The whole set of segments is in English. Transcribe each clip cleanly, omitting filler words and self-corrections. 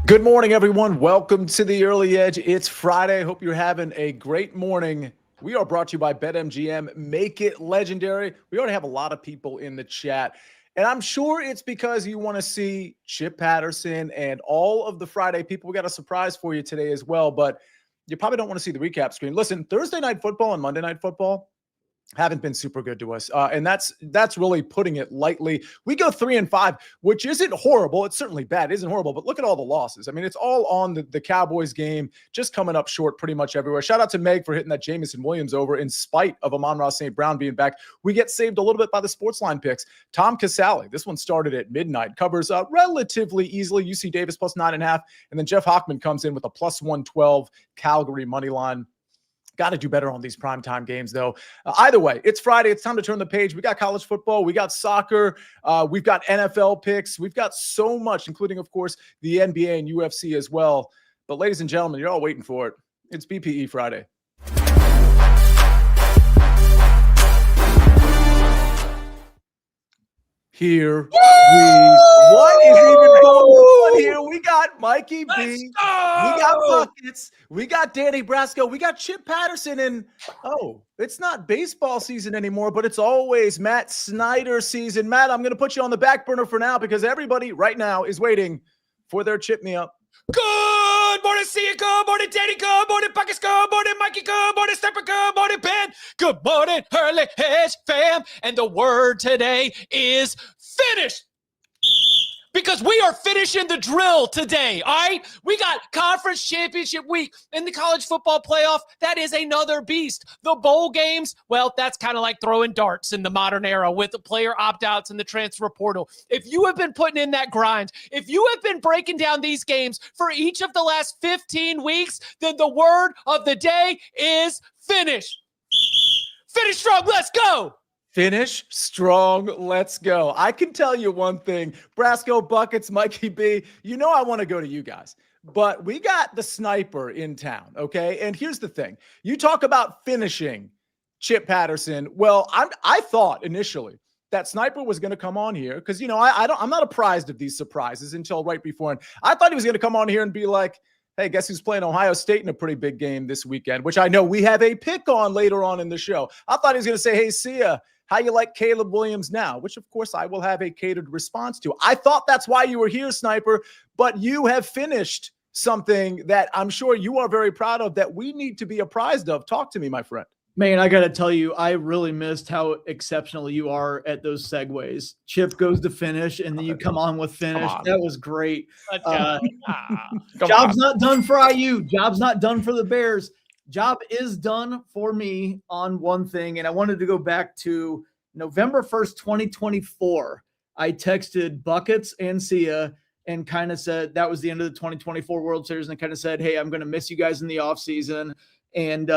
Good morning, everyone. Welcome to the Early Edge. It's Friday. Hope you're having a great morning. We are brought to you by BetMGM. Make it legendary. We already have a lot of people in the chat, and I'm sure it's because you want to see Chip Patterson and all of the Friday people. We got a surprise for you today as well, but you probably don't want to see the recap screen. Listen, Thursday Night Football and Monday Night Football haven't been super good to us. And that's really putting it lightly. We go 3-5, which isn't horrible. It's certainly bad. It isn't horrible, but look at all the losses. I mean, it's all on the Cowboys game, just coming up short pretty much everywhere. Shout out to Meg for hitting that Jamison Williams over in spite of Amon-Ra St. Brown being back. We get saved a little bit by the SportsLine picks. Tom Casale, this one started at midnight, covers relatively easily. UC Davis plus 9.5. And then Jeff Hockman comes in with a plus 112 Calgary money line. Got to do better on these primetime games, though. Either way, it's Friday. It's time to turn the page. We got college football. We got soccer. We've got NFL picks. We've got so much, including, of course, the NBA and UFC as well. But ladies and gentlemen, you're all waiting for it. It's BPE Friday. What is even going on here? We got Mikey B. We got Buckets. We got Danny Brasco. We got Chip Patterson. And, it's not baseball season anymore, but it's always Matt Snyder season. Matt, I'm going to put you on the back burner for now because everybody right now is waiting for their chip me up. Good morning, Sia. Good morning, Danny. Good morning, Buckets. Good morning, Mikey. Good morning, Stepper. Good morning, Ben. Good morning, Early Edge fam. And the word today is finish. Because we are finishing the drill today, all right? We got conference championship week in the college football playoff. That is another beast. The bowl games, well, that's kind of like throwing darts in the modern era with the player opt-outs and the transfer portal. If you have been putting in that grind, if you have been breaking down these games for each of the last 15 weeks, then the word of the day is finish. Finish strong. Let's go. Finish strong. Let's go. I can tell you one thing. Brasco, Buckets, Mikey B, you know I want to go to you guys. But we got the sniper in town, okay? And here's the thing. You talk about finishing Chip Patterson. Well, I thought initially that sniper was going to come on here because, I'm not apprised of these surprises until right before. And I thought he was going to come on here and be like, hey, guess who's playing Ohio State in a pretty big game this weekend, which I know we have a pick on later on in the show. I thought he was going to say, hey, Sia, how you like Caleb Williams now? Which, of course, I will have a catered response to. I thought that's why you were here, Sniper, but you have finished something that I'm sure you are very proud of that we need to be apprised of. Talk to me, my friend. Man, I got to tell you, I really missed how exceptional you are at those segues. Chip goes to finish, and then you come on with finish. That was great. Job's not done for IU. Job's not done for the Bears. Job is done for me on one thing, and I wanted to go back to November 1st, 2024. I texted Buckets and Sia and kind of said that was the end of the 2024 World Series and kind of said, hey, I'm going to miss you guys in the offseason. And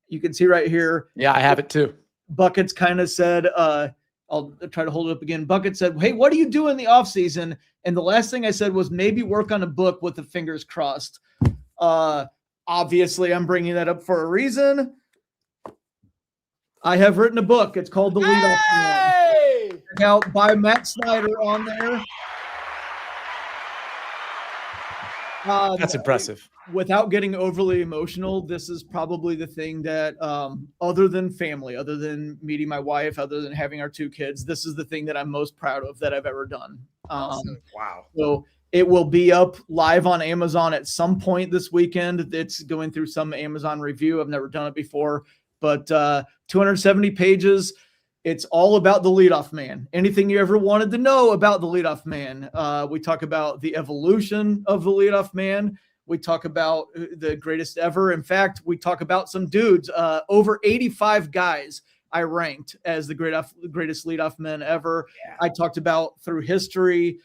you can see right here. Yeah, I have it too. Buckets kind of said, I'll try to hold it up again. Bucket said, hey, what do you do in the offseason? And the last thing I said was maybe work on a book with the fingers crossed. Obviously, I'm bringing that up for a reason. I have written a book. It's called The Leadoff Man. Check out by Matt Snyder on there. That's impressive. Without getting overly emotional, this is probably the thing that, other than family, other than meeting my wife, other than having our two kids, this is the thing that I'm most proud of that I've ever done. Wow. So it will be up live on Amazon at some point this weekend. It's going through some Amazon review. I've never done it before, but 270 pages. It's all about the leadoff man. Anything you ever wanted to know about the leadoff man. We talk about the evolution of the leadoff man. We talk about the greatest ever. In fact, we talk about some dudes, over 85 guys I ranked as the greatest leadoff men ever. Yeah. I talked about through history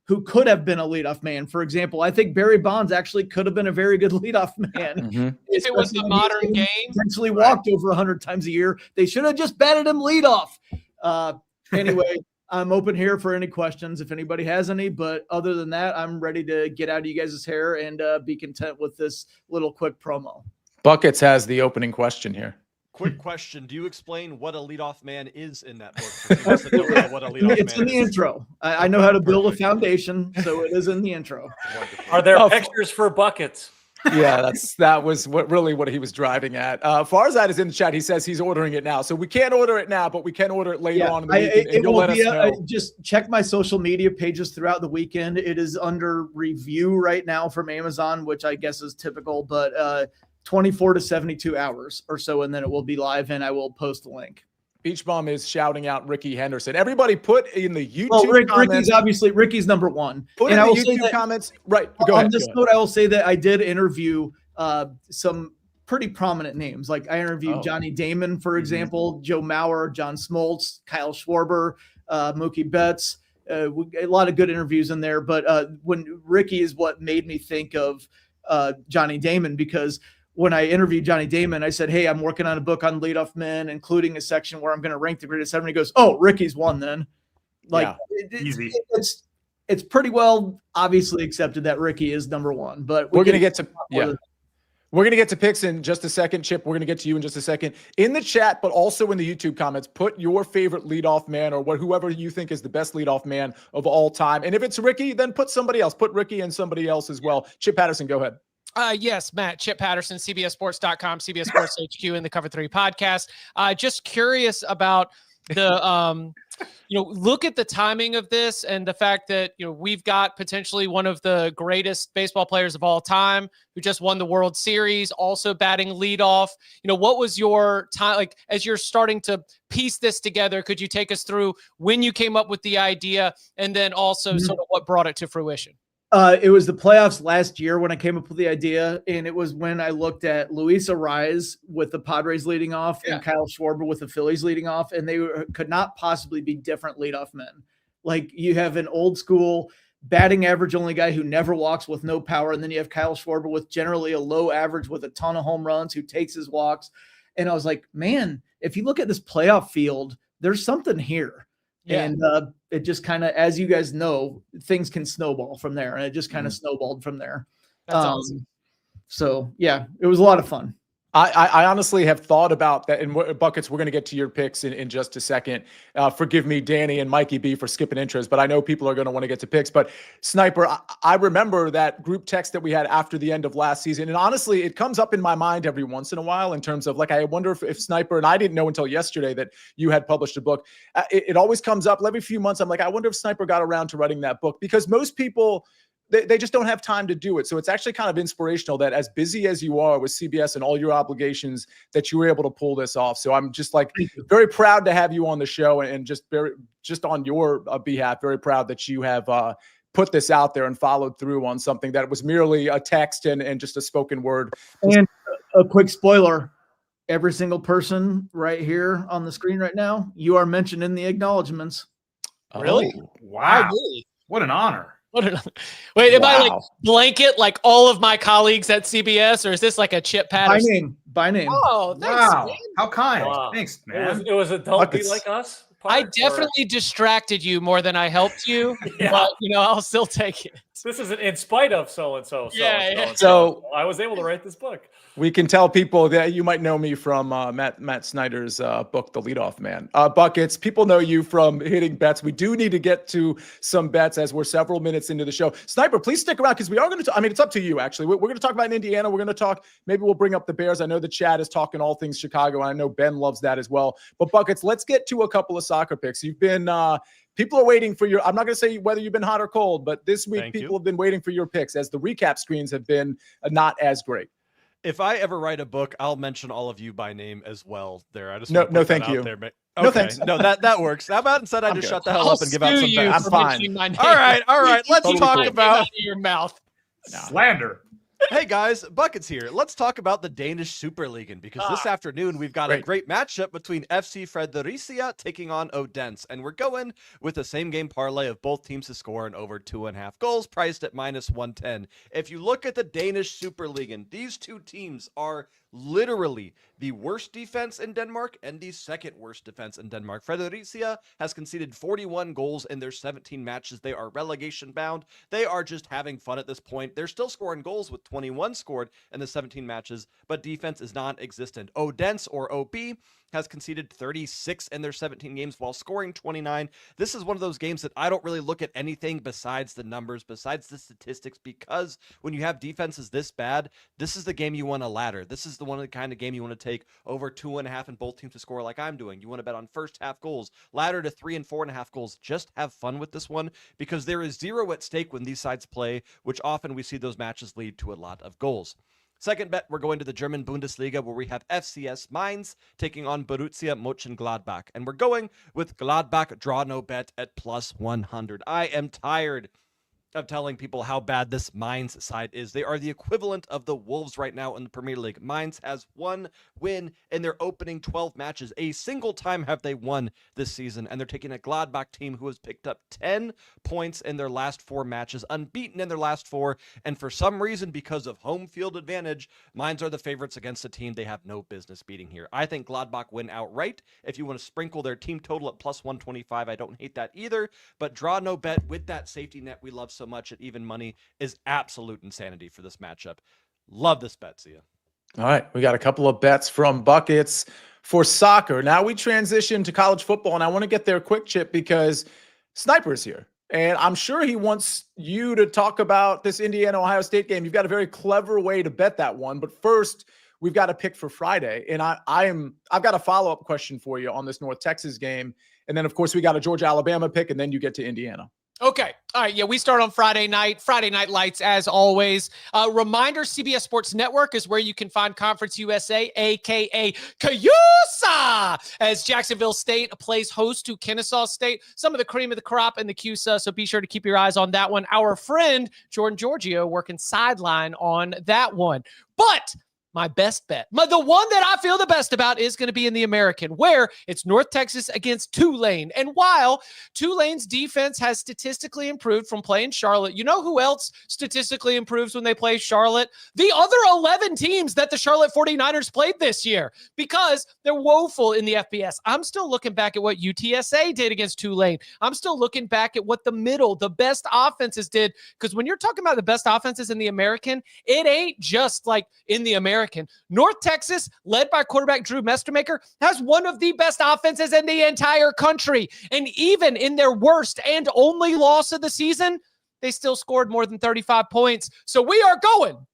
who could have been a leadoff man. For example, I think Barry Bonds actually could have been a very good leadoff man. Mm-hmm. If it was the modern game. Essentially walked over 100 times a year. They should have just batted him leadoff. Anyway, I'm open here for any questions if anybody has any. But other than that, I'm ready to get out of you guys' hair and be content with this little quick promo. Buckets has the opening question here. Quick question. Do you explain what a leadoff man is in that book? For those that don't know what a leadoff It's man in the is. intro. I know how to build a Perfect. foundation, so it is in the intro. Wonderful. Are there Oh, pictures for buckets? Yeah, that was what he was driving at. Farzad is in the chat. He says he's ordering it now, so we can't order it now, but we can order it later on in the weekend, and you'll let us know. Just check my social media pages throughout the weekend. It is under review right now from Amazon, which I guess is typical, but 24 to 72 hours or so, and then it will be live, and I will post the link. Beach Bum is shouting out Ricky Henderson. Everybody put in the YouTube comments. Ricky's number one. Put in the YouTube comments. Right. Go ahead. On this note, I will say that I did interview some pretty prominent names. Like I interviewed Johnny Damon, for example, Joe Mauer, John Smoltz, Kyle Schwarber, Mookie Betts. A lot of good interviews in there. But when Ricky is what made me think of Johnny Damon, because when I interviewed Johnny Damon, I said, hey, I'm working on a book on leadoff men, including a section where I'm going to rank the greatest seven. He goes, oh, Ricky's one then. Like, Easy. It's pretty well obviously accepted that Ricky is number one. But we're going to get to we're going to get to picks in just a second. Chip, we're going to get to you in just a second. In the chat, but also in the YouTube comments, put your favorite leadoff man or whoever you think is the best leadoff man of all time. And if it's Ricky, then put somebody else. Put Ricky and somebody else as well. Chip Patterson, go ahead. Yes, Matt, Chip Patterson, CBSSports.com, CBS Sports HQ, in the Cover 3 podcast. Just curious about the, look at the timing of this and the fact that, we've got potentially one of the greatest baseball players of all time who just won the World Series, also batting leadoff. What was your time, like, as you're starting to piece this together? Could you take us through when you came up with the idea and then also sort of what brought it to fruition? It was the playoffs last year when I came up with the idea, and it was when I looked at Luis Arraez with the Padres leading off and Kyle Schwarber with the Phillies leading off, and they could not possibly be different leadoff men. Like, you have an old school batting average only guy who never walks with no power, and then you have Kyle Schwarber with generally a low average with a ton of home runs who takes his walks. And I was like, man, if you look at this playoff field, there's something here. Yeah. And it just kind of, as you guys know, things can snowball from there. And it just kind of snowballed from there. That's awesome. So, yeah, it was a lot of fun. I honestly have thought about that in buckets. We're going to get to your picks in just a second. Forgive me, Danny and Mikey B, for skipping intros, but I know people are going to want to get to picks. But Sniper, I remember that group text that we had after the end of last season. And honestly, it comes up in my mind every once in a while in terms of, like, I wonder if Sniper, and I didn't know until yesterday that you had published a book. It always comes up every few months. I'm like, I wonder if Sniper got around to writing that book, because most people, they just don't have time to do it. So it's actually kind of inspirational that, as busy as you are with CBS and all your obligations, that you were able to pull this off. So I'm just very proud to have you on the show, and just on your behalf, very proud that you have put this out there and followed through on something that was merely a text and just a spoken word. And a quick spoiler, every single person right here on the screen right now, you are mentioned in the acknowledgements. Really? Oh, wow. Really? What an honor. Wait, am I like blanket like all of my colleagues at CBS, or is this like a Chip Patterson? By name. Oh, thanks, Wow. man. How kind. Wow. Thanks, man. It was a don't be like us part, I definitely distracted you more than I helped you, Yeah. but I'll still take it. This is in spite of so-and-so. Yeah. So I was able to write this book. we can tell people that you might know me from Matt Snyder's book, The Leadoff Man. Buckets, people know you from hitting bets. We do need to get to some bets as we're several minutes into the show. Sniper, please stick around, because we are going to, it's up to you, actually. We're going to talk about Indiana. We're going to talk, maybe we'll bring up the Bears. I know the chat is talking all things Chicago, and I know Ben loves that as well. But Buckets, let's get to a couple of soccer picks. You've been, people are waiting for your, I'm not going to say whether you've been hot or cold, but this week people have been waiting for your picks, as the recap screens have been not as great. If I ever write a book, I'll mention all of you by name as well. There, I just No, thank you. There. Okay. No, thanks. No, that works. How about instead I just shut the hell up and give out some bets? I'm fine. All right. Let's talk about out of your mouth. Slander. Hey guys, Buckets here. Let's talk about the Danish Superligaen, because this afternoon we've got a great matchup between FC Fredericia taking on Odense, and we're going with the same game parlay of both teams to score in over 2.5 goals, priced at -110. If you look at the Danish Superligaen, these two teams are literally the worst defense in Denmark and the second worst defense in Denmark. Fredericia has conceded 41 goals in their 17 matches. They are relegation bound. They are just having fun at this point. They're still scoring goals with 21 scored in the 17 matches, but defense is non-existent. Odense, or OB, has conceded 36 in their 17 games while scoring 29. This is one of those games that I don't really look at anything besides the numbers, besides the statistics, because when you have defenses this bad, this is the game you want to ladder. This is the kind of game you want to take over 2.5 and both teams to score like I'm doing. You want to bet on first half goals, ladder to 3 and 4.5 goals. Just have fun with this one, because there is zero at stake when these sides play, which often we see those matches lead to a lot of goals. Second bet, we're going to the German Bundesliga, where we have FCS Mainz taking on Borussia Mönchengladbach. And we're going with Gladbach draw no bet at plus 100. I am tired of telling people how bad this Mainz side is. They are the equivalent of the Wolves right now in the Premier League. Mainz has one win in their opening 12 matches. A single time have they won this season, and they're taking a Gladbach team who has picked up 10 points in their last 4 matches, unbeaten in their last 4, and for some reason, because of home field advantage, Mainz are the favorites against a team they have no business beating here. I think Gladbach win outright. If you want to sprinkle their team total at plus 125, I don't hate that either, but draw no bet with that safety net we love so much at even money is absolute insanity for this matchup. Love this bet, Sia. All right, we got a couple of bets from buckets for soccer. Now we transition to college football, and I want to get there quick, Chip, because Sniper is here. And I'm sure he wants you to talk about this Indiana-Ohio State game. You've got a very clever way to bet that one. But first, we've got a pick for Friday. And I've got a follow-up question for you on this North Texas game. And then, of course, we got a Georgia-Alabama pick, and then you get to Indiana. Okay. All right. Yeah, we start on Friday night. Friday Night Lights, as always. Reminder, CBS Sports Network is where you can find Conference USA, a.k.a. CUSA, as Jacksonville State plays host to Kennesaw State. Some of the cream of the crop in the CUSA, so be sure to keep your eyes on that one. Our friend Jordan Giorgio working sideline on that one. But my best bet, the one that I feel the best about, is going to be in the American, where it's North Texas against Tulane. And while Tulane's defense has statistically improved from playing Charlotte, you know who else statistically improves when they play Charlotte? The other 11 teams that the Charlotte 49ers played this year, because they're woeful in the FBS. I'm still looking back at what UTSA did against Tulane. I'm still looking back at what the best offenses did, because when you're talking about the best offenses in the American, it ain't just like in the American. North Texas, led by quarterback Drew Mestermaker, has one of the best offenses in the entire country. And even in their worst and only loss of the season, they still scored more than 35 points. So we are going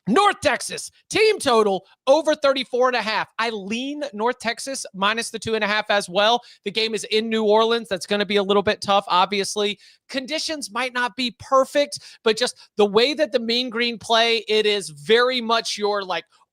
North Texas, team total over 34.5. I lean North Texas minus the 2.5 as well. The game is in New Orleans. That's going to be a little bit tough, obviously. Conditions might not be perfect, but just the way that the Mean Green play, it is very much your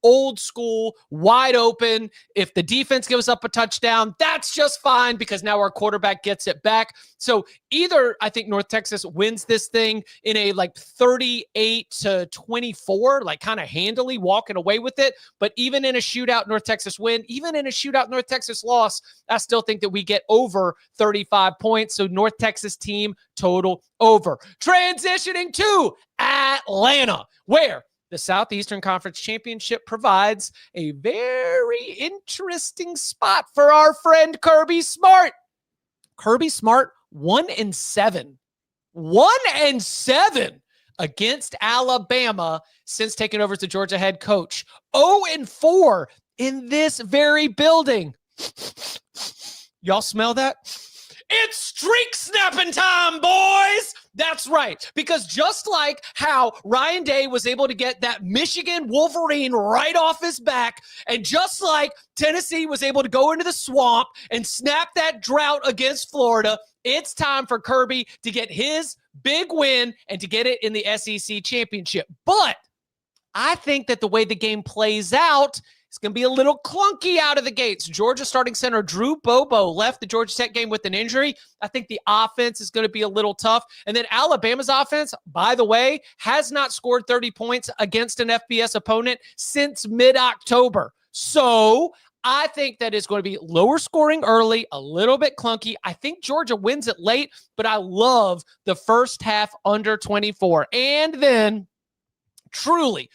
old school, wide open. If the defense gives up a touchdown, that's just fine, because now our quarterback gets it back. So either I think North Texas wins this thing in a 38-24, kind of handily walking away with it. But even in a shootout North Texas win, even in a shootout North Texas loss, I still think that we get over 35 points. So North Texas team total over. Transitioning to Atlanta, where the Southeastern Conference Championship provides a very interesting spot for our friend Kirby Smart. Kirby Smart, 1-7. 1-7 against Alabama since taking over as the Georgia head coach. 0-4 in this very building. Y'all smell that? It's streak snapping time, boys. That's right. Because just like how Ryan Day was able to get that Michigan Wolverine right off his back, and just like Tennessee was able to go into the swamp and snap that drought against Florida, it's time for Kirby to get his big win and to get it in the SEC championship. But I think that the way the game plays out, it's going to be a little clunky out of the gates. Georgia starting center Drew Bobo left the Georgia Tech game with an injury. I think the offense is going to be a little tough. And then Alabama's offense, by the way, has not scored 30 points against an FBS opponent since mid-October. So I think that is going to be lower scoring early, a little bit clunky. I think Georgia wins it late, but I love the first half under 24. And then truly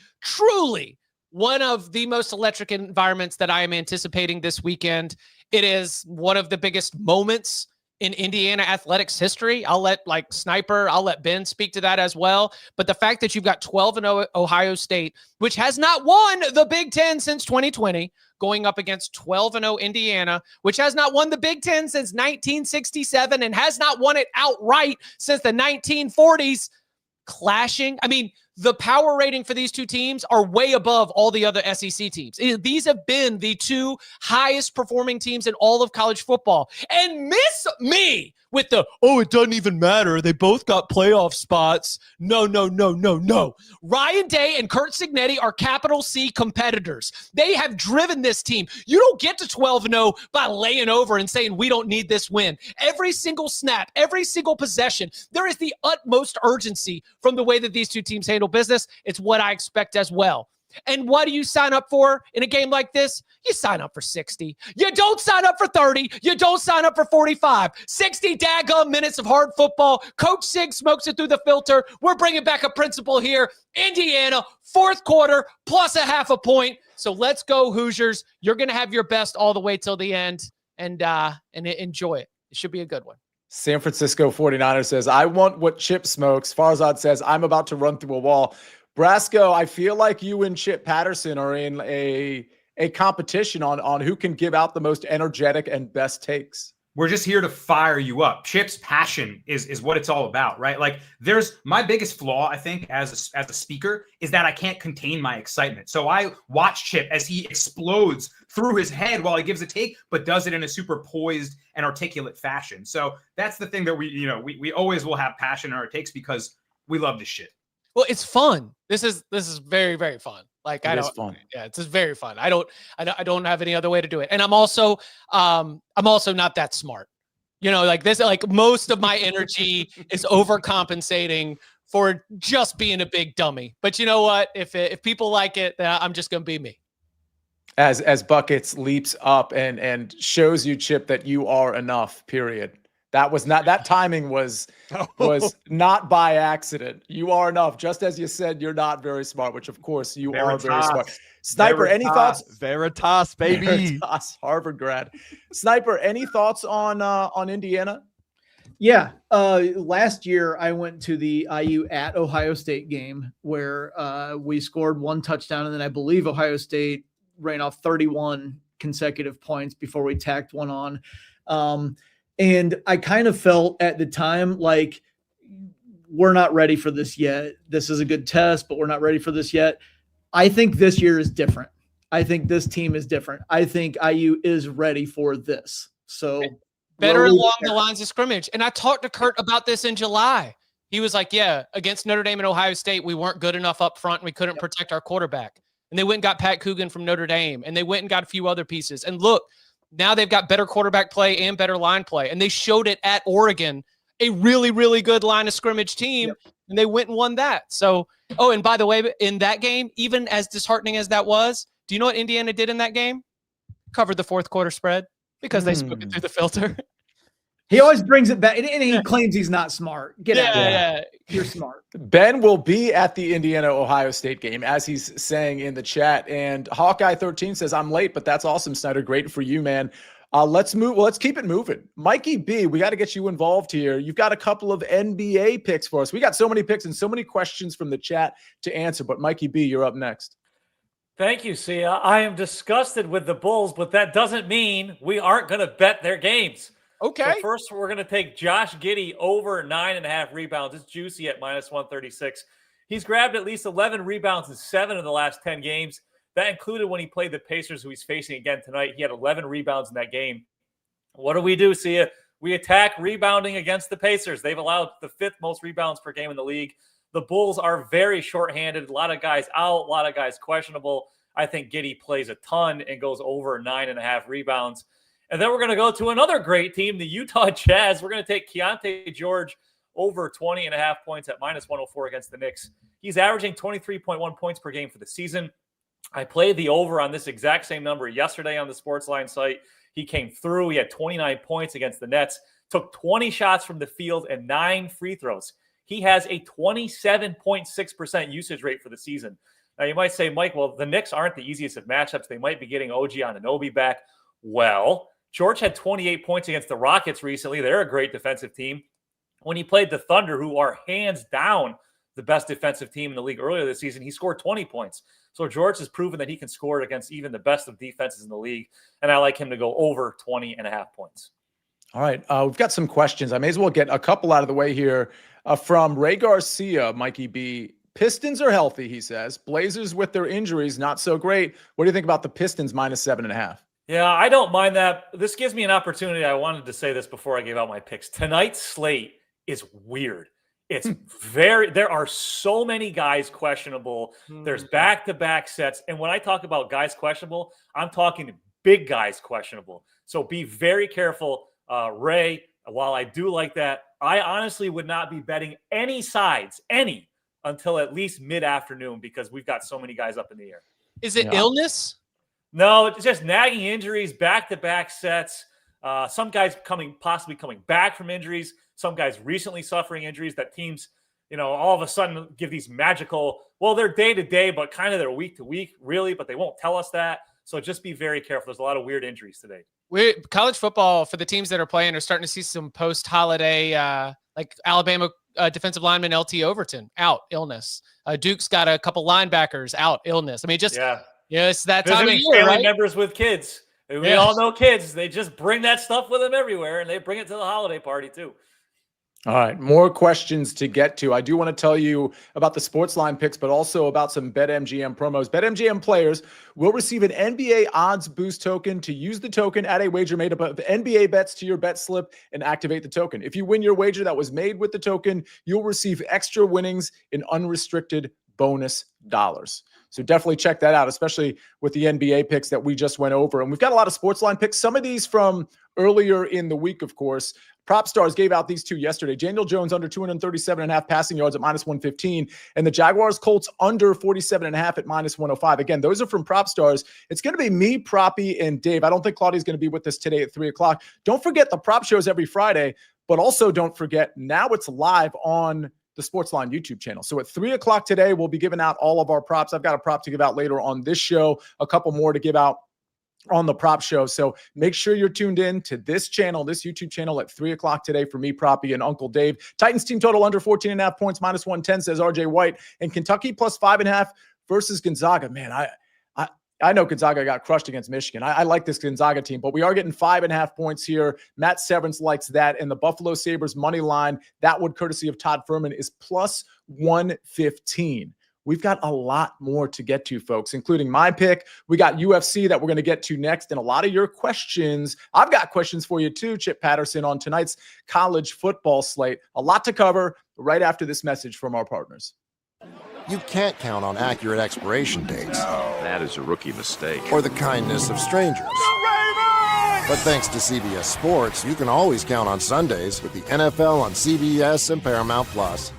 one of the most electric environments that I am anticipating this weekend. It is one of the biggest moments in Indiana athletics history. I'll let Sniper, I'll let Ben speak to that as well. But the fact that you've got 12-0 Ohio State, which has not won the Big Ten since 2020, going up against 12-0 Indiana, which has not won the Big Ten since 1967 and has not won it outright since the 1940s, clashing. I mean, the power rating for these two teams are way above all the other SEC teams. These have been the two highest performing teams in all of college football. And miss me with the, it doesn't even matter. They both got playoff spots. No. Ryan Day and Kurt Cignetti are capital C competitors. They have driven this team. You don't get to 12-0 by laying over and saying, we don't need this win. Every single snap, every single possession, there is the utmost urgency from the way that these two teams handle business. It's what I expect as well. And what do you sign up for in a game like this? You sign up for 60. You don't sign up for 30. You don't sign up for 45. 60 daggum minutes of hard football. Coach Sig smokes it through the filter. We're bringing back a principle here. Indiana, fourth quarter, plus a half a point. So let's go, Hoosiers. You're going to have your best all the way till the end, and enjoy it. It should be a good one. San Francisco 49er says, I want what Chip smokes. Farzad says, I'm about to run through a wall. Brasco, I feel like you and Chip Patterson are in a competition on who can give out the most energetic and best takes. We're just here to fire you up. Chip's passion is what it's all about, right? Like, there's my biggest flaw, I think, as a speaker, is that I can't contain my excitement. So I watch Chip as he explodes through his head while he gives a take, but does it in a super poised and articulate fashion. So that's the thing that we always will have passion in our takes because we love this shit. Well, it's fun. This is very, very fun. Like, It's fun. Yeah, it's just very fun. I don't have any other way to do it. And I'm also not that smart. Like this, like most of my energy is overcompensating for just being a big dummy. But you know what? If people like it, then I'm just going to be me. As Buckets leaps up and shows you, Chip, that you are enough, period. That timing was not by accident. You are enough. Just as you said, you're not very smart, which of course you are very smart. Sniper, any thoughts? Veritas, baby. Veritas, Harvard grad. Sniper, any thoughts on Indiana? Yeah. Last year I went to the IU at Ohio State game where we scored one touchdown, and then I believe Ohio State ran off 31 consecutive points before we tacked one on. And I kind of felt at the time like we're not ready for this yet. This is a good test, but we're not ready for this yet. I think this year is different. I think this team is different. I think IU is ready for this. So better along the lines of scrimmage. And I talked to Kurt about this in July. He was like, yeah, against Notre Dame and Ohio State, we weren't good enough up front. And we couldn't protect our quarterback. And they went and got Pat Coogan from Notre Dame. And they went and got a few other pieces. And look, now they've got better quarterback play and better line play. And they showed it at Oregon, a really, really good line of scrimmage team. Yep. And they went and won that. So, and by the way, in that game, even as disheartening as that was, do you know what Indiana did in that game? Covered the fourth quarter spread because they spoke it through the filter. He always brings it back, and he claims he's not smart. Get out of here. Yeah. You're smart. Ben will be at the Indiana-Ohio State game, as he's saying in the chat. And Hawkeye13 says, I'm late, but that's awesome, Snyder. Great for you, man. Let's keep it moving. Mikey B, we got to get you involved here. You've got a couple of NBA picks for us. We got so many picks and so many questions from the chat to answer, but Mikey B, you're up next. Thank you, Sia. I am disgusted with the Bulls, but that doesn't mean we aren't going to bet their games. Okay. So first, we're going to take Josh Giddey over 9.5 rebounds. It's juicy at -136. He's grabbed at least 11 rebounds in 7 of the last 10 games. That included when he played the Pacers, who he's facing again tonight. He had 11 rebounds in that game. What do, Sia? We attack rebounding against the Pacers. They've allowed the 5th most rebounds per game in the league. The Bulls are very shorthanded. A lot of guys out, a lot of guys questionable. I think Giddey plays a ton and goes over 9.5 rebounds. And then we're going to go to another great team, the Utah Jazz. We're going to take Keontae George over 20.5 points at -104 against the Knicks. He's averaging 23.1 points per game for the season. I played the over on this exact same number yesterday on the SportsLine site. He came through. He had 29 points against the Nets, took 20 shots from the field and 9 free throws. He has a 27.6% usage rate for the season. Now, you might say, Mike, well, the Knicks aren't the easiest of matchups. They might be getting OG Anunoby back. Well, George had 28 points against the Rockets recently. They're a great defensive team. When he played the Thunder, who are hands down the best defensive team in the league earlier this season, he scored 20 points. So George has proven that he can score against even the best of defenses in the league, and I like him to go over 20.5 points. All right, we've got some questions. I may as well get a couple out of the way here. From Ray Garcia, Mikey B. Pistons are healthy, he says. Blazers with their injuries, not so great. What do you think about the Pistons minus 7.5? Yeah, I don't mind that. This gives me an opportunity. I wanted to say this before I gave out my picks. Tonight's slate is weird. It's there are so many guys questionable. There's back-to-back sets. And when I talk about guys questionable, I'm talking big guys questionable. So be very careful, Ray. While I do like that, I honestly would not be betting any sides, until at least mid-afternoon because we've got so many guys up in the air. Is it illness? No, it's just nagging injuries, back-to-back sets. Some guys possibly coming back from injuries. Some guys recently suffering injuries that teams, all of a sudden give these magical, well, they're day-to-day, but kind of they're week-to-week, really, but they won't tell us that. So just be very careful. There's a lot of weird injuries today. College football, for the teams that are playing, are starting to see some post-holiday, like Alabama defensive lineman LT Overton, out, illness. Duke's got a couple linebackers, out, illness. I mean, it's that time of year, family right? members with kids. We all know kids. They just bring that stuff with them everywhere, and they bring it to the holiday party too. All right, more questions to get to. I do want to tell you about the SportsLine picks, but also about some BetMGM promos. BetMGM players will receive an NBA odds boost token to use the token at a wager made up of NBA bets to your bet slip and activate the token. If you win your wager that was made with the token, you'll receive extra winnings in unrestricted bonus dollars. So definitely check that out, especially with the NBA picks that we just went over. And we've got a lot of SportsLine picks. Some of these from earlier in the week, of course. Prop Stars gave out these two yesterday. Daniel Jones under 237.5 passing yards at minus 115, and the Jaguars Colts under 47.5 at minus 105. Again, those are from Prop Stars. It's going to be me, Proppy, and Dave. I don't think Claudia's going to be with us today at 3 o'clock. Don't forget the prop shows every Friday, but also don't forget now it's live on the SportsLine YouTube channel. So at 3 o'clock today, we'll be giving out all of our props. I've got a prop to give out later on this show, a couple more to give out on the prop show. So make sure you're tuned in to this channel, this YouTube channel at 3 o'clock today for me, Proppy, and Uncle Dave. Titans team total under 14.5 points, minus 110, says RJ White. And Kentucky plus 5.5 versus Gonzaga. Man, I know Gonzaga got crushed against Michigan. I like this Gonzaga team, but we are getting 5.5 points here. Matt Severance likes that. And the Buffalo Sabres money line, that would courtesy of Todd Furman, is plus 115. We've got a lot more to get to, folks, including my pick. We got UFC that we're going to get to next, and a lot of your questions. I've got questions for you too, Chip Patterson, on tonight's college football slate. A lot to cover right after this message from our partners. You can't count on accurate expiration dates. That is a rookie mistake. Or the kindness of strangers. But thanks to CBS Sports, you can always count on Sundays with the NFL on CBS and Paramount Plus.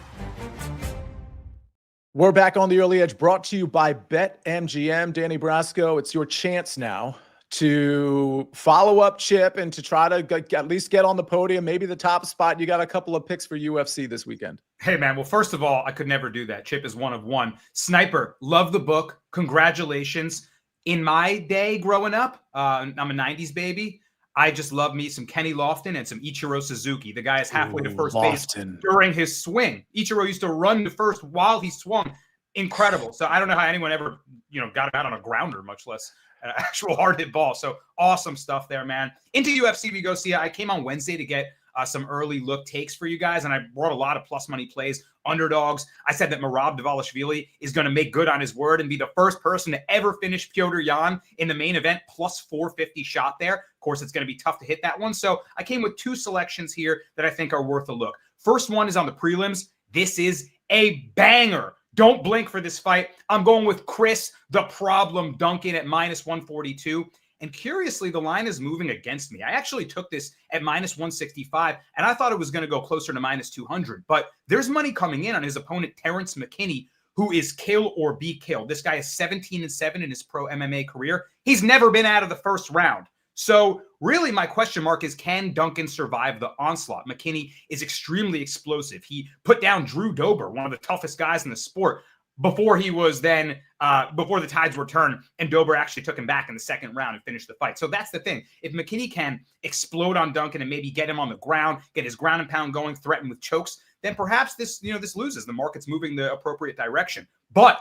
We're back on the Early Edge, brought to you by BetMGM. Danny Brasco, it's your chance now to follow up Chip and to try to at least get on the podium, maybe the top spot. You got a couple of picks for UFC this weekend. Hey, man. Well, first of all, I could never do that. Chip is one of one. Sniper, love the book. Congratulations. In my day growing up, I'm a 90s baby. I just love me some Kenny Lofton and some Ichiro Suzuki. The guy is halfway to first base during his swing. Ichiro used to run to first while he swung. Incredible. So I don't know how anyone ever, got him out on a grounder, much less an actual hard hit ball. So awesome stuff there, man. Into UFC we go. Sia, I came on Wednesday to get some early look takes for you guys, and I brought a lot of plus money plays, underdogs. I said that Merab Dvalishvili is going to make good on his word and be the first person to ever finish Piotr Jan in the main event, plus 450 shot there. Of course, it's going to be tough to hit that one. So I came with two selections here that I think are worth a look. First one is on the prelims. This is a banger. Don't blink for this fight. I'm going with Chris, the Problem Duncan, at minus 142. And curiously, the line is moving against me. I actually took this at minus 165, and I thought it was going to go closer to minus 200. But there's money coming in on his opponent, Terrence McKinney, who is kill or be killed. This guy is 17-7 in his pro MMA career. He's never been out of the first round. So really my question mark is, can Duncan survive the onslaught? McKinney is extremely explosive. He put down Drew Dober, one of the toughest guys in the sport. before he was then before the tides were turned and Dober actually took him back in the second round and finished the fight. So that's the thing. If McKinney can explode on Duncan and maybe get him on the ground, get his ground and pound going, threaten with chokes, then perhaps this loses. The market's moving the appropriate direction. But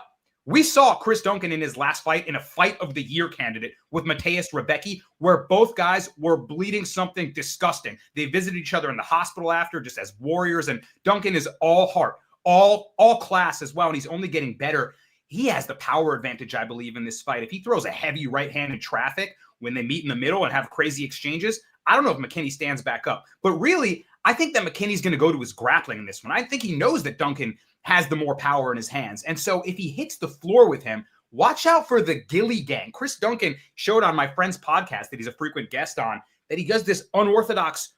we saw Chris Duncan in his last fight in a fight of the year candidate with Mateusz Rebecki, where both guys were bleeding something disgusting. They visited each other in the hospital after just as warriors, and Duncan is all heart, all class as well, and he's only getting better. He has the power advantage, I believe, in this fight. If he throws a heavy right hand in traffic when they meet in the middle and have crazy exchanges, I don't know if McKinney stands back up. But really, I think that McKinney's going to go to his grappling in this one. I think he knows that Duncan has the more power in his hands. And so if he hits the floor with him, watch out for the Gilly Gang. Chris Duncan showed on my friend's podcast that he's a frequent guest on that he does this unorthodox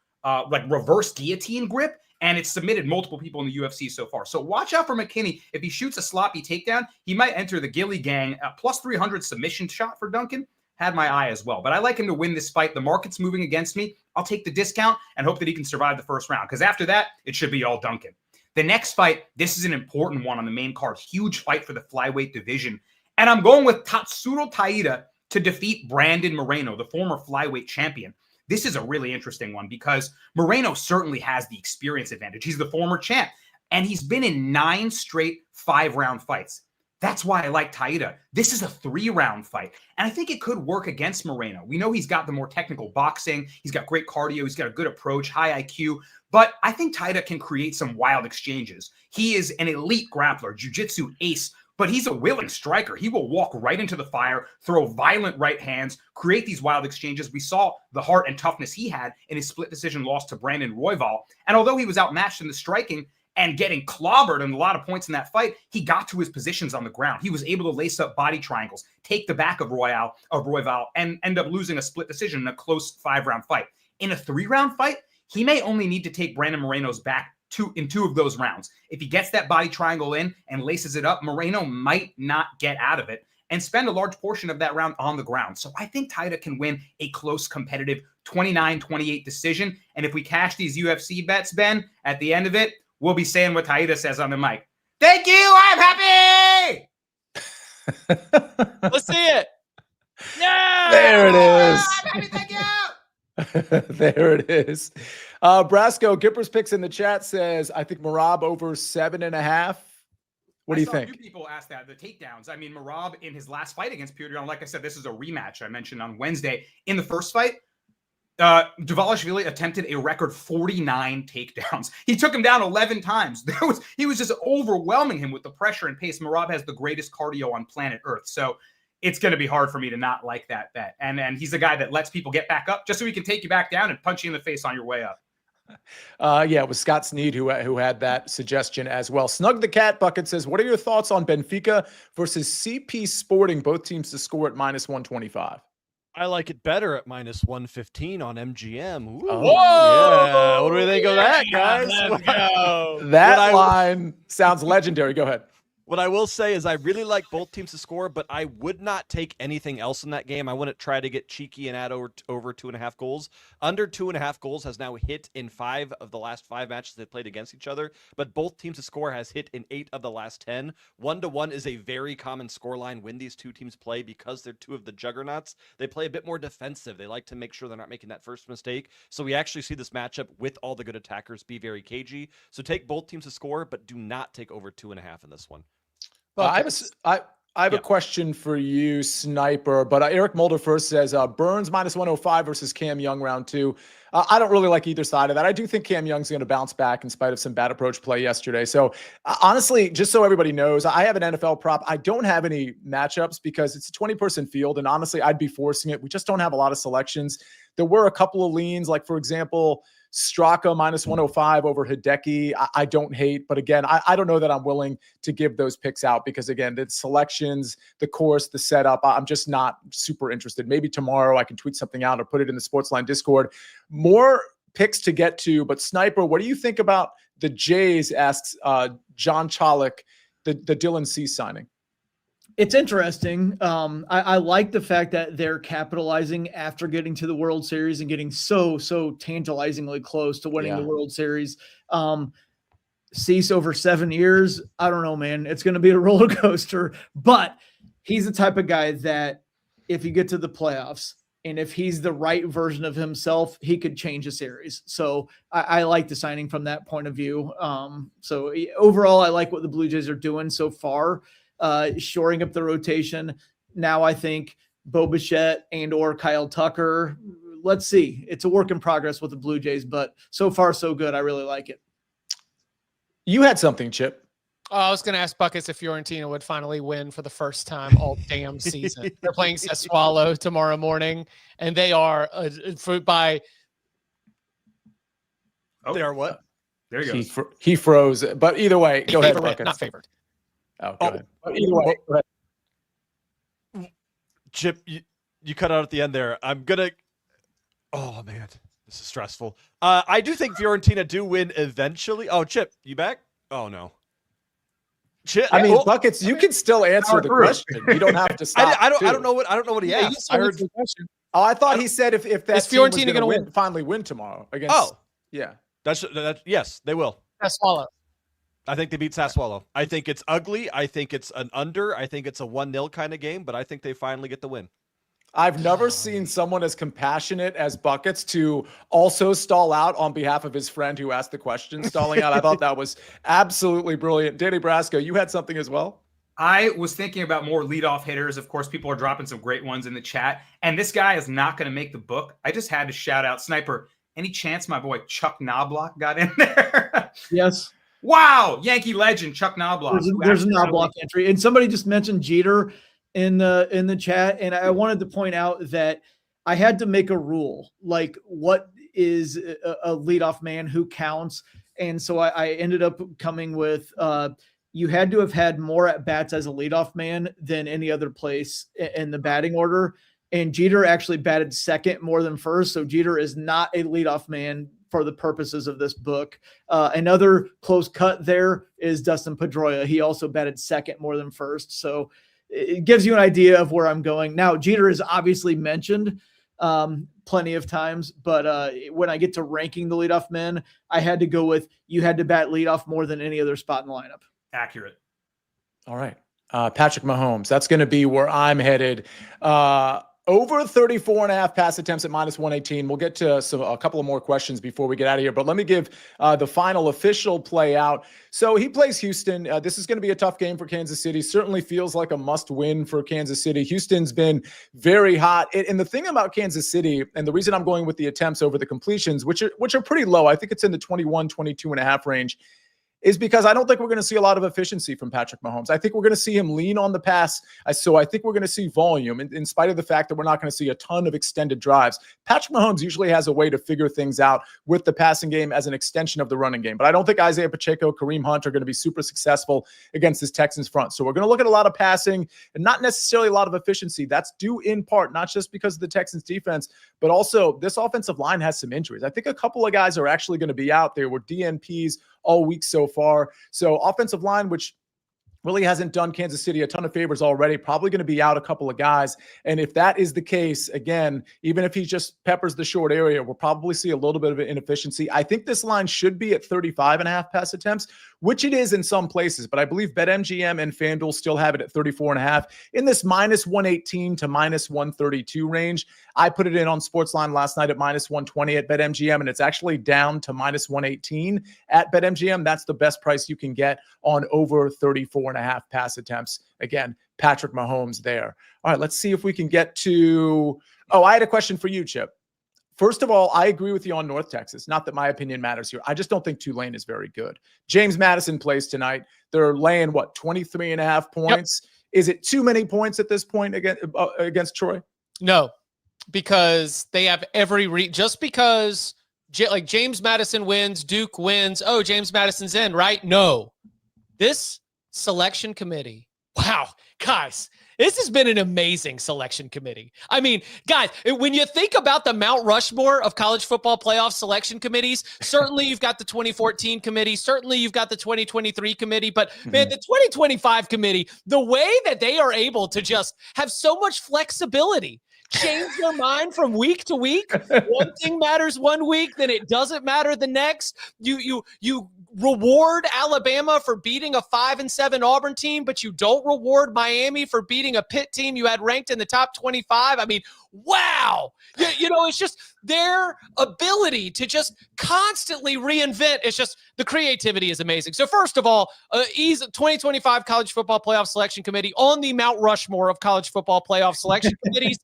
reverse guillotine grip, and it's submitted multiple people in the UFC so far. So watch out for McKinney. If he shoots a sloppy takedown, he might enter the Gilly Gang. Plus 300 submission shot for Duncan. Had my eye as well. But I like him to win this fight. The market's moving against me. I'll take the discount and hope that he can survive the first round, because after that, it should be all Duncan. The next fight, this is an important one on the main card. Huge fight for the flyweight division. And I'm going with Tatsuro Taira to defeat Brandon Moreno, the former flyweight champion. This is a really interesting one because Moreno certainly has the experience advantage. He's the former champ, and he's been in 9 straight 5-round fights. That's why I like Taira. This is a 3-round fight, and I think it could work against Moreno. We know he's got the more technical boxing. He's got great cardio. He's got a good approach, high IQ, but I think Taira can create some wild exchanges. He is an elite grappler, jiu-jitsu ace, but he's a willing striker. He will walk right into the fire, throw violent right hands, create these wild exchanges. We saw the heart and toughness he had in his split decision loss to Brandon Royval. And although he was outmatched in the striking and getting clobbered in a lot of points in that fight, he got to his positions on the ground. He was able to lace up body triangles, take the back of Royval, and end up losing a split decision in a close 5-round fight. In a 3-round fight, he may only need to take Brandon Moreno's back in 2 of those rounds. If he gets that body triangle in and laces it up, Moreno might not get out of it and spend a large portion of that round on the ground. So I think Taira can win a close, competitive 29-28 decision. And if we cash these UFC bets, Ben, at the end of it, we'll be saying what Taira says on the mic. Thank you. I'm happy. Let's see it. Yeah. There it is. I'm happy. Thank you. There it is. Brasco, Gipper's Picks in the chat says, I think Merab over 7.5. What do you think? A few people asked that, the takedowns. I mean, Merab in his last fight against Petr, like I said, this is a rematch I mentioned on Wednesday. In the first fight, Dvalishvili attempted a record 49 takedowns. He took him down 11 times. He was just overwhelming him with the pressure and pace. Merab has the greatest cardio on planet Earth. So it's going to be hard for me to not like that bet. And he's a guy that lets people get back up just so he can take you back down and punch you in the face on your way up. Yeah, it was Scott Sneed who had that suggestion as well. Snug the Cat Bucket says, what are your thoughts on Benfica versus CP Sporting, both teams to score at -125? I like it better at -115 on MGM. Ooh, Whoa! Yeah. What do we think of that, guys? Let's go. That line sounds legendary. Go ahead. What I will say is I really like both teams to score, but I would not take anything else in that game. I wouldn't try to get cheeky and add over 2.5 goals. Under 2.5 goals has now hit in 5 of the last 5 matches they played against each other, but both teams to score has hit in 8 of the last 10. 1-1 is a very common scoreline when these two teams play because they're two of the juggernauts. They play a bit more defensive. They like to make sure they're not making that first mistake. So we actually see this matchup with all the good attackers be very cagey. So take both teams to score, but do not take over 2.5 in this one. I have a question for you, Sniper, but Eric Mulder first says Burns -105 versus Cam Young round 2. I don't really like either side of that. I do think Cam Young's going to bounce back in spite of some bad approach play yesterday. So honestly, just so everybody knows, I have an NFL prop. I don't have any matchups because it's a 20-person field, and honestly, I'd be forcing it. We just don't have a lot of selections. There were a couple of leans, like for example, Straka -105 over Hideki. I don't hate, but again, I don't know that I'm willing to give those picks out because again, the selections, the course, the setup, I'm just not super interested. Maybe tomorrow I can tweet something out or put it in the SportsLine Discord. More picks to get to, but Sniper, what do you think about the Jays? Asks John Chaluk, the Dylan Cease signing. It's interesting. I like the fact that they're capitalizing after getting to the World Series and getting so tantalizingly close to winning the World Series. cease over 7 years, I don't know, man. It's going to be a roller coaster, but he's the type of guy that if you get to the playoffs and if he's the right version of himself, he could change a series. So I like the signing from that point of view. So overall, I like what the Blue Jays are doing so far, shoring up the rotation. Now I think Bo Bichette and or Kyle Tucker, let's see. It's a work in progress with the Blue Jays, but so far so good. I really like it. You had something, Chip. I was going to ask Buckets if Fiorentina would finally win for the first time all damn season. They're playing Sassuolo tomorrow morning, and they are by. Oh, They are what? There you go. He froze. But either way, go ahead, Favorite, Buckets. not favored. Oh, go ahead. But either way, go ahead. Chip, you cut out at the end there. I'm gonna. Oh man, this is stressful. I do think Fiorentina do win eventually. Oh, Chip, you back? Oh no. Chip, I mean, Buckets, you can still answer the question. You don't have to stop. I don't know what he asked. I heard. Oh, I thought he said if that Is team was Fiorentina gonna going to finally win tomorrow against. Oh, yeah. That's yes, they will. Sassuolo. I think they beat Sassuolo. I think it's ugly. I think it's an under. I think it's a 1-0 kind of game, but I think they finally get the win. I've never seen someone as compassionate as Buckets to also stall out on behalf of his friend who asked the question, stalling out. I thought that was absolutely brilliant. Danny Brasco, you had something as well? I was thinking about more leadoff hitters. Of course, people are dropping some great ones in the chat. And this guy is not going to make the book. I just had to shout out Sniper. Any chance my boy Chuck Knobloch got in there? Yes. Wow. Yankee legend Chuck Knobloch. There's a Knobloch entry. And somebody just mentioned Jeter in the chat, and I wanted to point out that I had to make a rule, like what is a leadoff man, who counts. And so I ended up coming with you had to have had more at bats as a leadoff man than any other place in the batting order. And Jeter actually batted second more than first. So Jeter is not a leadoff man for the purposes of this book. Another close cut there is Dustin Pedroia. He also batted second more than first. So it gives you an idea of where I'm going. Now, Jeter is obviously mentioned plenty of times, but when I get to ranking the leadoff men, I had to go with you had to bat leadoff more than any other spot in the lineup. Accurate. All right. Patrick Mahomes. That's going to be where I'm headed. Over 34.5 pass attempts at -118. We'll get to a couple of more questions before we get out of here, but let me give the final official play out. So he plays Houston. This is going to be a tough game for Kansas City. Certainly feels like a must win for Kansas City. Houston's been very hot. And the thing about Kansas City, and the reason I'm going with the attempts over the completions, which are pretty low, I think it's in the 21, 22.5 range, is because I don't think we're going to see a lot of efficiency from Patrick Mahomes. I think we're going to see him lean on the pass. So I think we're going to see volume in spite of the fact that we're not going to see a ton of extended drives. Patrick Mahomes usually has a way to figure things out with the passing game as an extension of the running game. But I don't think Isaiah Pacheco, Kareem Hunt are going to be super successful against this Texans front. So we're going to look at a lot of passing and not necessarily a lot of efficiency. That's due in part, not just because of the Texans defense, but also this offensive line has some injuries. I think a couple of guys are actually going to be out there with DNPs all week so far. So offensive line, which really hasn't done Kansas City a ton of favors already, probably going to be out a couple of guys. And if that is the case, again, even if he just peppers the short area, we'll probably see a little bit of an inefficiency. I think this line should be at 35.5 pass attempts, which it is in some places, but I believe BetMGM and FanDuel still have it at 34.5 in this -118 to -132 range. I put it in on SportsLine last night at -120 at BetMGM, and it's actually down to -118 at BetMGM. That's the best price you can get on over 34.5 pass attempts. Again, Patrick Mahomes there. All right, let's see if we can get to, I had a question for you, Chip. First of all, I agree with you on North Texas. Not that my opinion matters here. I just don't think Tulane is very good. James Madison plays tonight. They're laying, 23.5 points? Yep. Is it too many points at this point against Troy? No, because they have just because James Madison wins, Duke wins. Oh, James Madison's in, right? No. This selection committee, wow, guys, this has been an amazing selection committee. I mean, guys, when you think about the Mount Rushmore of college football playoff selection committees, certainly you've got the 2014 committee, certainly you've got the 2023 committee, but man, the 2025 committee, the way that they are able to just have so much flexibility, change their mind from week to week. One thing matters one week, then it doesn't matter the next. You reward Alabama for beating a 5-7 Auburn team, but you don't reward Miami for beating a Pitt team you had ranked in the top 25. I mean, wow. You know, it's just their ability to just constantly reinvent. It's just the creativity is amazing. So first of all, 2025 College Football Playoff Selection Committee on the Mount Rushmore of college football playoff selection committees.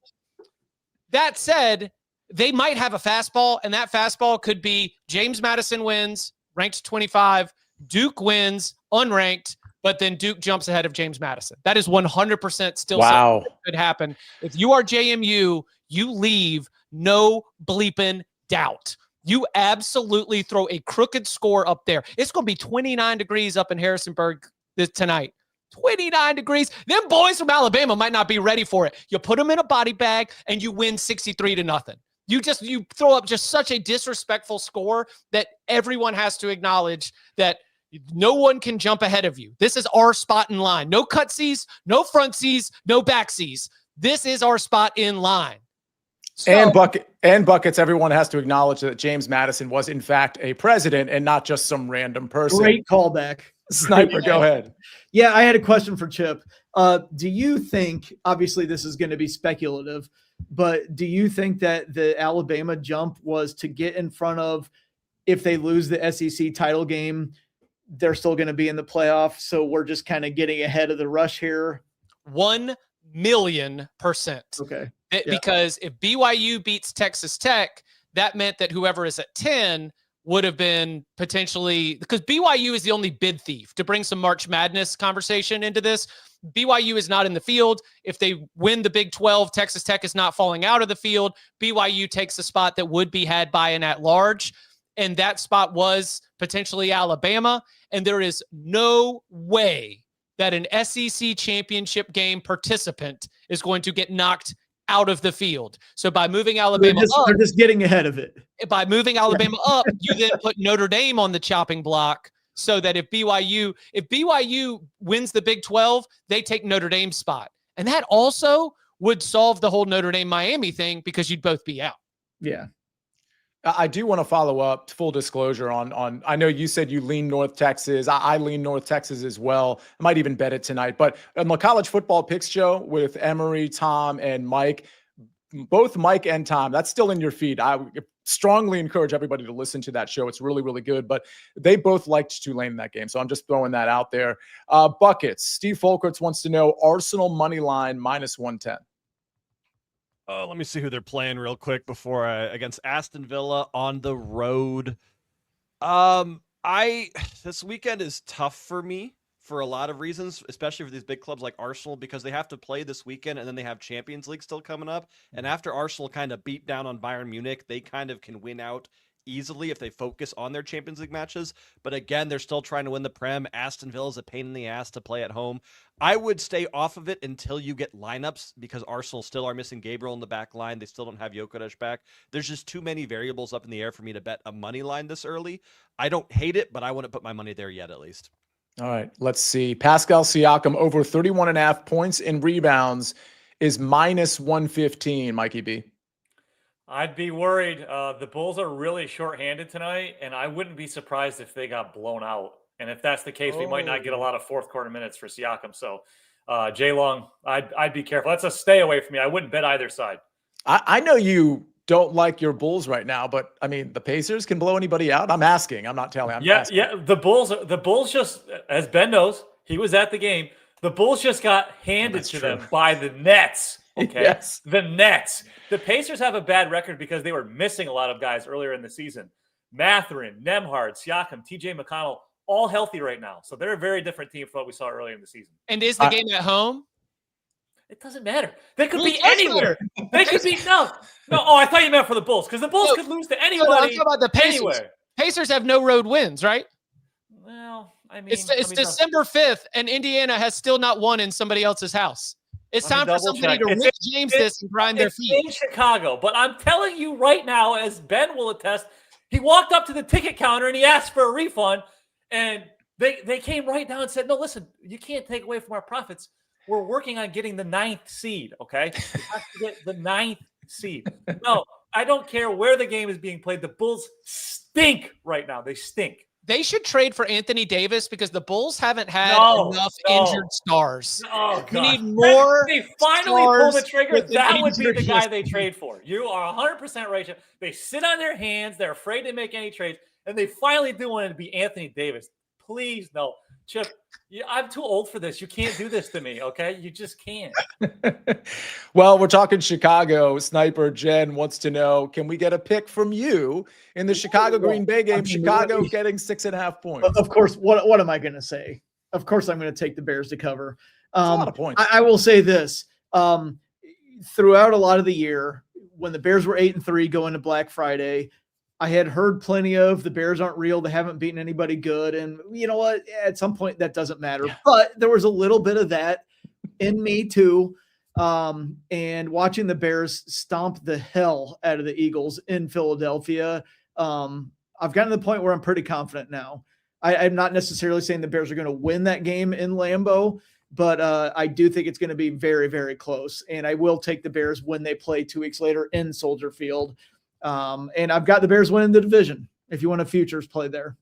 That said, they might have a fastball, and that fastball could be James Madison wins, ranked 25, Duke wins, unranked, but then Duke jumps ahead of James Madison. That is 100% still something that could happen. If you are JMU, you leave no bleeping doubt. You absolutely throw a crooked score up there. It's going to be 29 degrees up in Harrisonburg tonight. 29 degrees. Them boys from Alabama might not be ready for it. You put them in a body bag and you win 63-0. You throw up just such a disrespectful score that everyone has to acknowledge that no one can jump ahead of you. This is our spot in line. No cutsies, no frontsies, no backsies. This is our spot in line. So, and buckets, everyone has to acknowledge that James Madison was in fact a president and not just some random person. Great callback. Sniper, go ahead. Yeah, I had a question for Chip. Do you think, obviously this is going to be speculative, but do you think that the Alabama jump was to get in front of, if they lose the SEC title game, they're still going to be in the playoff? So we're just kind of getting ahead of the rush here. 1,000,000%. Okay. Because if BYU beats Texas Tech, that meant that whoever is at 10 would have been potentially, because BYU is the only bid thief, to bring some March Madness conversation into this. BYU is not in the field. If they win the Big 12, Texas Tech is not falling out of the field. BYU takes the spot that would be had by an at-large, and that spot was potentially Alabama. And there is no way that an SEC championship game participant is going to get knocked out of the field. So by moving Alabama up, they're just getting ahead of it. By moving Alabama up, you then put Notre Dame on the chopping block, so that if BYU wins the Big 12, they take Notre Dame's spot. And that also would solve the whole Notre Dame Miami thing, because you'd both be out. Yeah. I do want to follow up, full disclosure, on I know you said you lean North Texas. I lean North Texas as well. I might even bet it tonight. But on the College Football Picks show with Emery, Tom, and Mike, both Mike and Tom, that's still in your feed. I strongly encourage everybody to listen to that show. It's really, really good. But they both liked Tulane in that game. So I'm just throwing that out there. Buckets. Steve Folkerts wants to know Arsenal money line -110. Let me see who they're playing real quick before against Aston Villa on the road. This weekend is tough for me for a lot of reasons, especially for these big clubs like Arsenal, because they have to play this weekend and then they have Champions League still coming up. And after Arsenal kind of beat down on Bayern Munich, they kind of can win out easily if they focus on their Champions League matches. But again, they're still trying to win the Prem. Aston Villa is a pain in the ass to play at home. I would stay off of it until you get lineups, because Arsenal still are missing Gabriel in the back line. They still don't have Jokic back. There's just too many variables up in the air for me to bet a money line this early. I don't hate it, but I wouldn't put my money there yet, at least. All right, let's see. Pascal Siakam over 31.5 points and rebounds is -115, Mikey B. I'd be worried. The Bulls are really shorthanded tonight, and I wouldn't be surprised if they got blown out. And if that's the case, we might not get a lot of fourth quarter minutes for Siakam. So, Jay Long, I'd be careful. That's a stay away from me. I wouldn't bet either side. I know you don't like your Bulls right now, but I mean, the Pacers can blow anybody out. I'm asking. I'm not telling. Asking. Yeah. The Bulls just, as Ben knows, he was at the game. The Bulls just got handed to them by the Nets. Okay. Yes. The Nets. The Pacers have a bad record because they were missing a lot of guys earlier in the season. Mathurin, Nembhard, Siakam, TJ McConnell, all healthy right now. So they're a very different team from what we saw earlier in the season. And is the game at home? It doesn't matter. They could be anywhere. They could be no. Oh, I thought you meant for the Bulls, because the Bulls could lose to anybody. I'm talking about the Pacers. Anywhere. Pacers have no road wins, right? Well, I mean, it's December 5th, and Indiana has still not won in somebody else's house. It's time for somebody to Rick James this and grind their feet. In Chicago, but I'm telling you right now, as Ben will attest, he walked up to the ticket counter and he asked for a refund, and they came right down and said, "No, listen, you can't take away from our profits. We're working on getting the 9th seed, okay? You have to get the 9th seed." No, I don't care where the game is being played. The Bulls stink right now. They stink. They should trade for Anthony Davis because the Bulls haven't had enough injured stars. Oh, We God. need more. They finally pull the stars trigger. with an That would be the injured guy list. they trade for. You are 100% right. They sit on their hands. They're afraid to make any trades. And they finally do want it to be Anthony Davis. Please, no. Chip, I'm too old for this. You can't do this to me, okay? You just can't. Well, we're talking Chicago. Sniper Jen wants to know, can we get a pick from you in the Chicago Green Bay game? Chicago getting 6.5 points. Of course, what am I going to say? Of course, I'm going to take the Bears to cover. That's a lot of points. I will say this. Throughout a lot of the year, when the Bears were 8-3 going to Black Friday, I had heard plenty of the Bears aren't real. They haven't beaten anybody good. And you know what? At some point that doesn't matter. Yeah. But there was a little bit of that in me too. And watching the Bears stomp the hell out of the Eagles in Philadelphia, I've gotten to the point where I'm pretty confident now. I'm not necessarily saying the Bears are going to win that game in Lambeau, but I do think it's going to be very, very close. And I will take the Bears when they play 2 weeks later in Soldier Field. And I've got the Bears winning the division if you want a futures play there.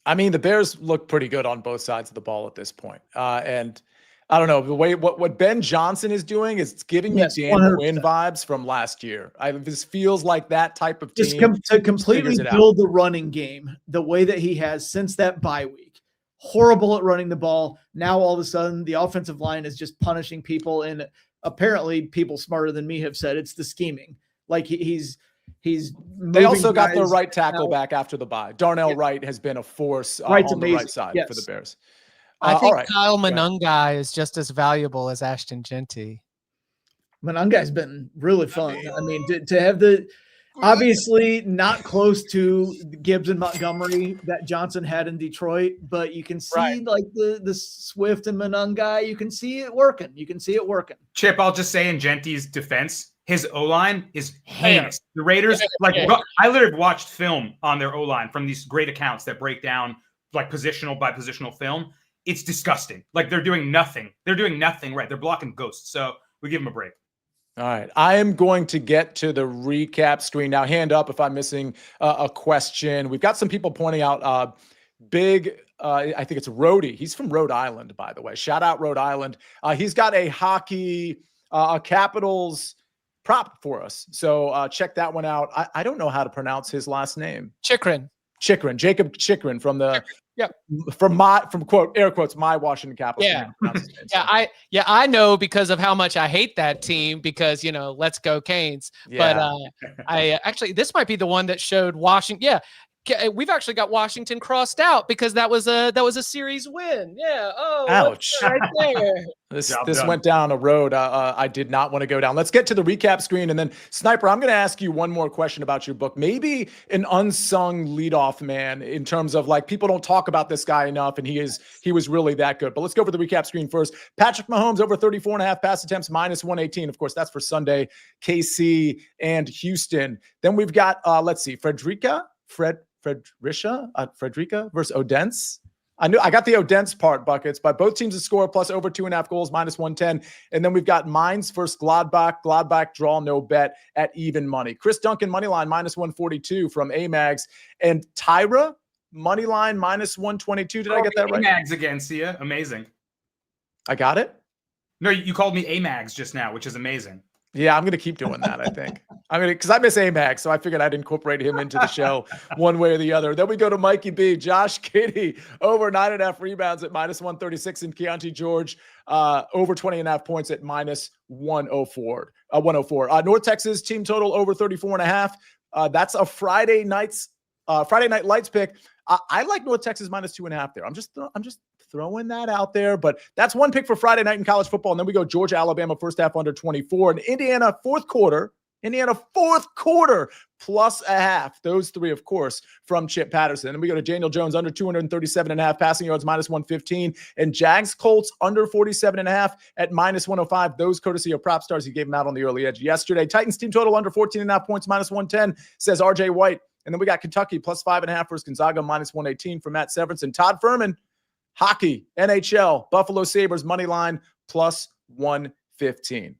I mean, the Bears look pretty good on both sides of the ball at this point. And I don't know, the way what Ben Johnson is doing is giving me Dan Quinn vibes from last year. This feels like that type of team. To completely build the running game the way that he has since that bye week. Horrible at running the ball. Now all of a sudden the offensive line is just punishing people. And apparently people smarter than me have said it's the scheming. Like they also got their right tackle back after the bye. Darnell Wright has been a force on the right side for the Bears. I think Kyle Monungai is just as valuable as Ashton Genty. Monungai's been really fun. I mean, to have obviously not close to Gibbs and Montgomery that Johnson had in Detroit, but you can see like the Swift and Monungai, you can see it working. Chip, I'll just say in Genty's defense, his O-line is heinous. The Raiders, I literally watched film on their O-line from these great accounts that break down like positional by positional film. It's disgusting. Like they're doing nothing. Right. They're blocking ghosts. So we give them a break. All right. I am going to get to the recap screen now. Hand up if I'm missing a question. We've got some people pointing out I think it's Rhodey. He's from Rhode Island, by the way. Shout out Rhode Island. He's got a hockey Capitals prop for us. So check that one out. I don't know how to pronounce his last name. Chikrin, Jacob Chikrin from the from quote air quotes my Washington Capitals. I know because of how much I hate that team because let's go Canes. Yeah. But I actually this might be the one that showed Washington. Yeah. We've actually got Washington crossed out because that was a series win. Yeah. Oh, ouch! Right there. This went down a road I did not want to go down. Let's get to the recap screen, and then Sniper, I'm going to ask you one more question about your book. Maybe an unsung leadoff man in terms of like people don't talk about this guy enough, and he was really that good. But let's go for the recap screen first. Patrick Mahomes over 34.5 pass attempts, -118. Of course, that's for Sunday. KC and Houston. Then we've got Frederica versus Odense. I got the Odense part buckets, but both teams to score plus over 2.5 goals, -110. And then we've got Mainz versus Gladbach draw, no bet at even money. Chris Duncan money line -142 from Amags, and Tyra money line -122. Did I get that right? Amags again, Sia. Amazing. I got it. No, you called me Amags just now, which is amazing. Yeah, I'm going to keep doing that, I think. Because I miss Amags, so I figured I'd incorporate him into the show one way or the other. Then we go to Mikey B. Josh Giddey, over 9.5 rebounds at -136, and Keontae George, over 20.5 points at -104. North Texas team total over 34.5. That's a Friday night lights pick. I like North Texas -2.5 there. I'm just throwing that out there, but that's one pick for Friday night in college football. And then we go Georgia, Alabama, first half under 24, and Indiana fourth quarter plus a half. Those three, of course, from Chip Patterson. And we go to Daniel Jones under 237.5 passing yards, -115, and Jags Colts under 47.5 at -105. Those courtesy of Prop Stars. He gave them out on the early edge yesterday. Titans team total under 14.5 points, -110, says RJ White. And then we got Kentucky plus 5.5 versus Gonzaga, -118 from Matt Severance, and Todd Furman. Hockey, NHL, Buffalo Sabres money line plus 115.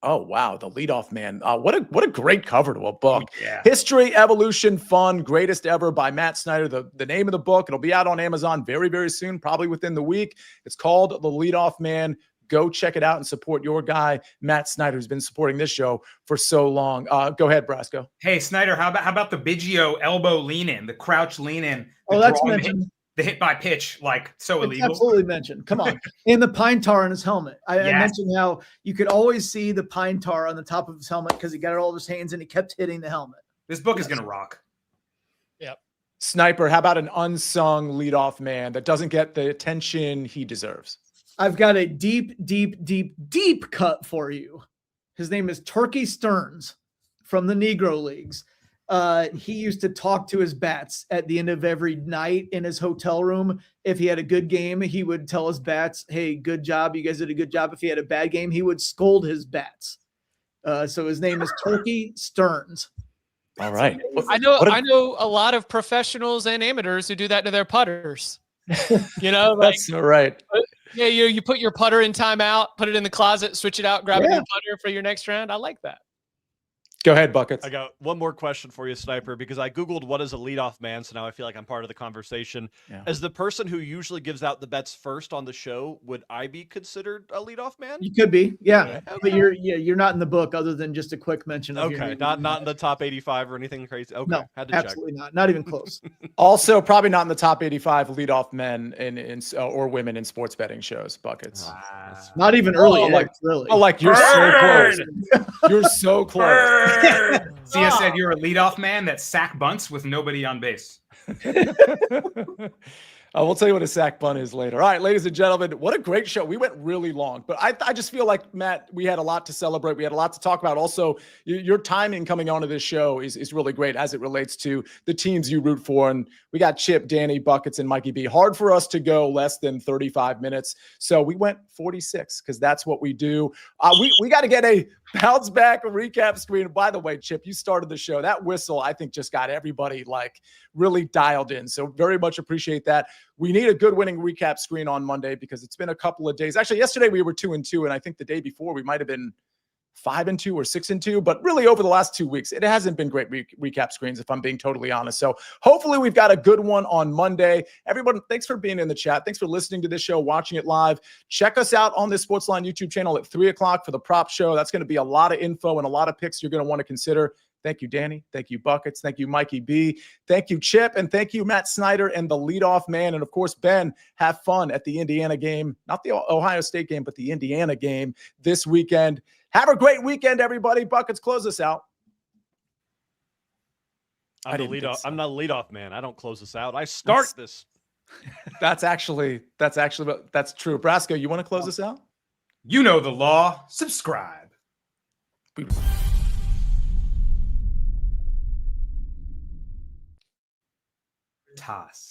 Oh, wow. The leadoff man. What a great cover to a book. Yeah. History, Evolution, Fun, Greatest Ever by Matt Snyder. The name of the book. It'll be out on Amazon very, very soon, probably within the week. It's called The Leadoff Man. Go check it out and support your guy, Matt Snyder, who's been supporting this show for so long. Go ahead, Brasco. Hey, Snyder, how about the Biggio elbow lean in, the crouch lean in? Oh, that's mentioned. The hit by pitch, like so It's illegal. absolutely mentioned. Come on. And the pine tar on his helmet. I Yes. mentioned how you could always see the pine tar on the top of his helmet because he got it all of his hands and he kept hitting the helmet. This book is going to rock. Sniper, how about an unsung leadoff man that doesn't get the attention he deserves? I've got a deep, deep, deep, deep cut for you. His name is Turkey Stearns from the Negro Leagues. He used to talk to his bats at the end of every night in his hotel room. If he had a good game, he would tell his bats, "Hey, good job. You guys did a good job." If he had a bad game, he would scold his bats. So his name is Turkey Stearns. All right. I know a lot of professionals and amateurs who do that to their putters. That's all right. Yeah, you put your putter in timeout, put it in the closet, switch it out, grab a new putter for your next round. I like that. Go ahead, Buckets. I got one more question for you, Sniper, because I Googled what is a leadoff man, so now I feel like I'm part of the conversation. Yeah. As the person who usually gives out the bets first on the show, would I be considered a leadoff man? You could be, yeah. But you're not in the book other than just a quick mention of your Okay, name. not in the top 85 or anything crazy. Okay, No, had to absolutely not even close. Also, probably not in the top 85 leadoff men or women in sports betting shows. Buckets. Not even early. Really. You're so close. You're so close. Sia said you're a leadoff man that sack bunts with nobody on base. We'll tell you what a sack bunt is later. All right, ladies and gentlemen, what a great show. We went really long, but I just feel like, Matt, we had a lot to celebrate. We had a lot to talk about. Also, your timing coming onto this show is really great as it relates to the teams you root for. And we got Chip, Danny, Buckets, and Mikey B. Hard for us to go less than 35 minutes. So we went 46 because that's what we do. We got to get a bounce back recap screen. By the way, Chip, you started the show. That whistle, I think, just got everybody really dialed in. So very much appreciate that. We need a good winning recap screen on Monday because it's been a couple of days. Actually, yesterday we were 2-2, and I think the day before we might have been 5-2 or 6-2. But really, over the last 2 weeks, it hasn't been great recap screens, if I'm being totally honest. So hopefully we've got a good one on Monday. Everyone, thanks for being in the chat. Thanks for listening to this show, watching it live. Check us out on the SportsLine YouTube channel at 3 o'clock for the prop show. That's going to be a lot of info and a lot of picks you're going to want to consider. Thank you, Danny. Thank you, Buckets. Thank you, Mikey B. Thank you, Chip. And thank you, Matt Snyder and the leadoff man. And, of course, Ben, have fun at the Indiana game. Not the Ohio State game, but the Indiana game this weekend. Have a great weekend, everybody. Buckets, close us out. I'm not a leadoff man. I don't close this out. I start this. That's true. Brasco, you want to close us out? You know the law. Subscribe. Toss.